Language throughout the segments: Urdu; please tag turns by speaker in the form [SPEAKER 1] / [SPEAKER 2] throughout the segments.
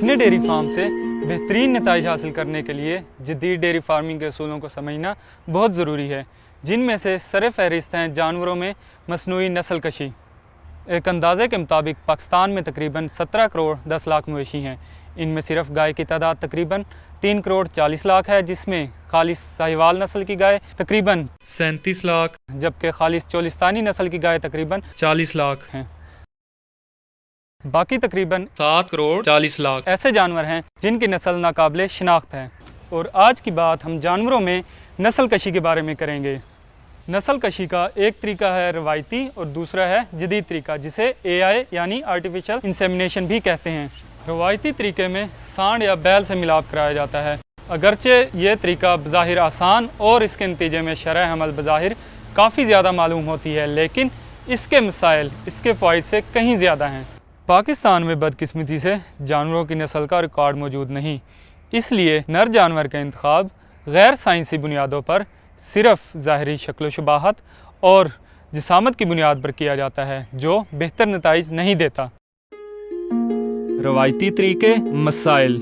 [SPEAKER 1] اپنے ڈیری فارم سے بہترین نتائج حاصل کرنے کے لیے جدید ڈیری فارمنگ کے اصولوں کو سمجھنا بہت ضروری ہے، جن میں سے سر فہرست ہیں جانوروں میں مصنوعی نسل کشی۔ ایک اندازے کے مطابق پاکستان میں تقریباً 17 کروڑ 10 لاکھ مویشی ہیں۔ ان میں صرف گائے کی تعداد تقریباً 3 کروڑ 40 لاکھ ہے، جس میں خالص ساہیوال نسل کی گائے تقریباً 37 لاکھ، جبکہ خالص چولستانی نسل کی گائے تقریباً 40 لاکھ ہیں۔ باقی تقریباً 7 کروڑ 40 لاکھ ایسے جانور ہیں جن کی نسل ناقابل شناخت ہے۔ اور آج کی بات ہم جانوروں میں نسل کشی کے بارے میں کریں گے۔ نسل کشی کا ایک طریقہ ہے روایتی اور دوسرا ہے جدید طریقہ، جسے AI یعنی آرٹیفیشل انسیمینیشن بھی کہتے ہیں۔ روایتی طریقے میں سانڈ یا بیل سے ملاپ کرایا جاتا ہے۔ اگرچہ یہ طریقہ بظاہر آسان اور اس کے نتیجے میں شرح حمل بظاہر کافی زیادہ معلوم ہوتی ہے، لیکن اس کے مسائل اس کے فوائد سے کہیں زیادہ ہیں۔ پاکستان میں بدقسمتی سے جانوروں کی نسل کا ریکارڈ موجود نہیں، اس لیے نر جانور کا انتخاب غیر سائنسی بنیادوں پر صرف ظاہری شکل و شباہت اور جسامت کی بنیاد پر کیا جاتا ہے، جو بہتر نتائج نہیں دیتا۔ روایتی طریقے مسائل۔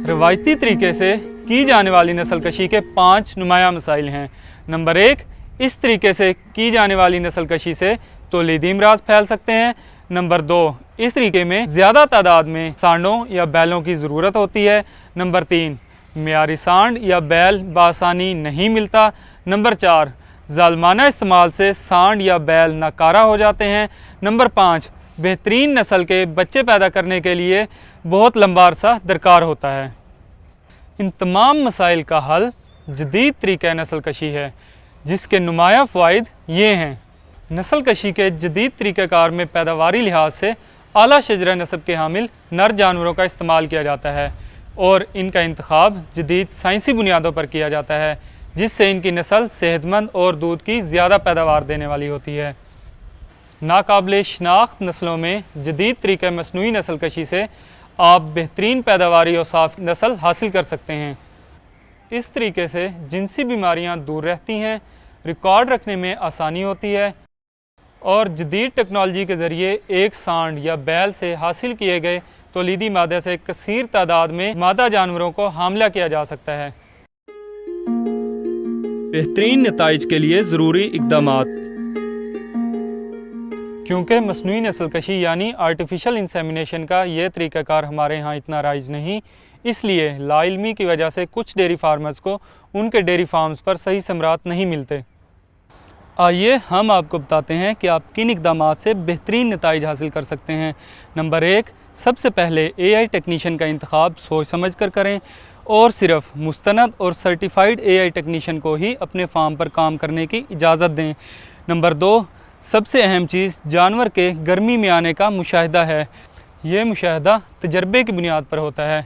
[SPEAKER 1] روایتی طریقے سے کی جانے والی نسل کشی کے 5 نمایاں مسائل ہیں۔ نمبر 1، اس طریقے سے کی جانے والی نسل کشی سے تولیدی امراض پھیل سکتے ہیں۔ نمبر 2، اس طریقے میں زیادہ تعداد میں سانڈوں یا بیلوں کی ضرورت ہوتی ہے۔ نمبر 3، معیاری سانڈ یا بیل بآسانی نہیں ملتا۔ نمبر 4، ظالمانہ استعمال سے سانڈ یا بیل ناکارہ ہو جاتے ہیں۔ نمبر 5، بہترین نسل کے بچے پیدا کرنے کے لیے بہت لمبا عرصہ درکار ہوتا ہے۔ ان تمام مسائل کا حل جدید طریقہ نسل کشی ہے، جس کے نمایاں فوائد یہ ہیں۔ نسل کشی کے جدید طریقہ کار میں پیداواری لحاظ سے اعلیٰ شجرہ نسب کے حامل نر جانوروں کا استعمال کیا جاتا ہے اور ان کا انتخاب جدید سائنسی بنیادوں پر کیا جاتا ہے، جس سے ان کی نسل صحت مند اور دودھ کی زیادہ پیداوار دینے والی ہوتی ہے۔ ناقابل شناخت نسلوں میں جدید طریقہ مصنوعی نسل کشی سے آپ بہترین پیداواری اور صاف نسل حاصل کر سکتے ہیں۔ اس طریقے سے جنسی بیماریاں دور رہتی ہیں، ریکارڈ رکھنے میں آسانی ہوتی ہے اور جدید ٹیکنالوجی کے ذریعے ایک سانڈ یا بیل سے حاصل کیے گئے تولیدی مادے سے کثیر تعداد میں مادہ جانوروں کو حاملہ کیا جا سکتا ہے۔ بہترین نتائج کے لیے ضروری اقدامات۔ کیونکہ مصنوعی نسل کشی یعنی آرٹیفیشل انسیمینیشن کا یہ طریقہ کار ہمارے ہاں اتنا رائج نہیں، اس لیے لا علمی کی وجہ سے کچھ ڈیری فارمرز کو ان کے ڈیری فارمز پر صحیح ثمرات نہیں ملتے۔ آئیے ہم آپ کو بتاتے ہیں کہ آپ کن اقدامات سے بہترین نتائج حاصل کر سکتے ہیں۔ نمبر 1، سب سے پہلے AI ٹیکنیشین کا انتخاب سوچ سمجھ کر کریں اور صرف مستند اور سرٹیفائیڈ AI ٹیکنیشین کو ہی اپنے فارم پر کام کرنے کی اجازت دیں۔ نمبر 2، سب سے اہم چیز جانور کے گرمی میں آنے کا مشاہدہ ہے۔ یہ مشاہدہ تجربے کی بنیاد پر ہوتا ہے۔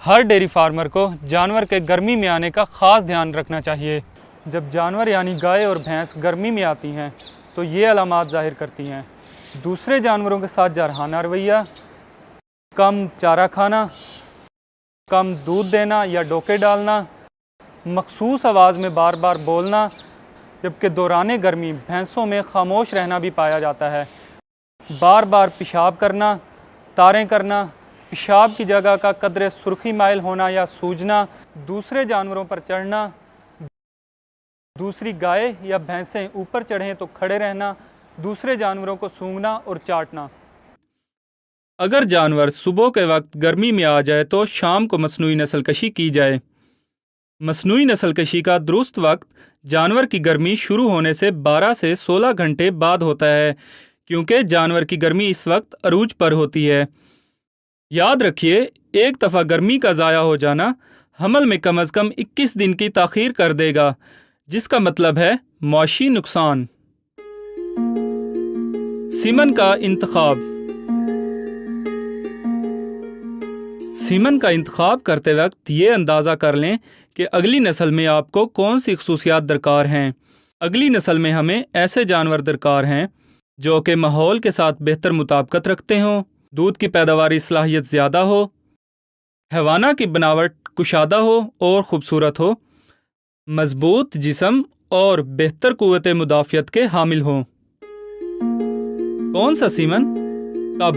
[SPEAKER 1] ہر ڈیری فارمر کو جانور کے گرمی میں آنے کا خاص دھیان رکھنا چاہیے۔ جب جانور یعنی گائے اور بھینس گرمی میں آتی ہیں تو یہ علامات ظاہر کرتی ہیں: دوسرے جانوروں کے ساتھ جارحانہ رویہ، کم چارہ کھانا، کم دودھ دینا یا ڈوکے ڈالنا، مخصوص آواز میں بار بار بولنا، جبکہ دوران گرمی بھینسوں میں خاموش رہنا بھی پایا جاتا ہے، بار بار پیشاب کرنا، تاریں کرنا، پیشاب کی جگہ کا قدرے سرخی مائل ہونا یا سوجنا، دوسرے جانوروں پر چڑھنا، دوسری گائے یا بھینسیں اوپر چڑھیں تو کھڑے رہنا، دوسرے جانوروں کو سونگھنا اور چاٹنا۔ اگر جانور صبح کے وقت گرمی میں آ جائے تو شام کو مصنوعی نسل کشی کی جائے۔ مصنوعی نسل کشی کا درست وقت جانور کی گرمی شروع ہونے سے 12 سے 16 گھنٹے بعد ہوتا ہے، کیونکہ جانور کی گرمی اس وقت عروج پر ہوتی ہے۔ یاد رکھیے، ایک دفعہ گرمی کا ضائع ہو جانا حمل میں کم از کم 21 دن کی تاخیر کر دے گا، جس کا مطلب ہے معاشی نقصان۔ سیمن کا انتخاب۔ سیمن کا انتخاب کرتے وقت یہ اندازہ کر لیں کہ اگلی نسل میں آپ کو کون سی خصوصیات درکار ہیں۔ اگلی نسل میں ہمیں ایسے جانور درکار ہیں جو کہ ماحول کے ساتھ بہتر مطابقت رکھتے ہوں، دودھ کی پیداواری صلاحیت زیادہ ہو، حیوانہ کی بناوٹ کشادہ ہو اور خوبصورت ہو، مضبوط جسم اور بہتر قوت مدافعت کے حامل ہوں۔ کون سا سیمن؟ کب؟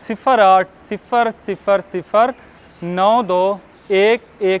[SPEAKER 1] 0800092111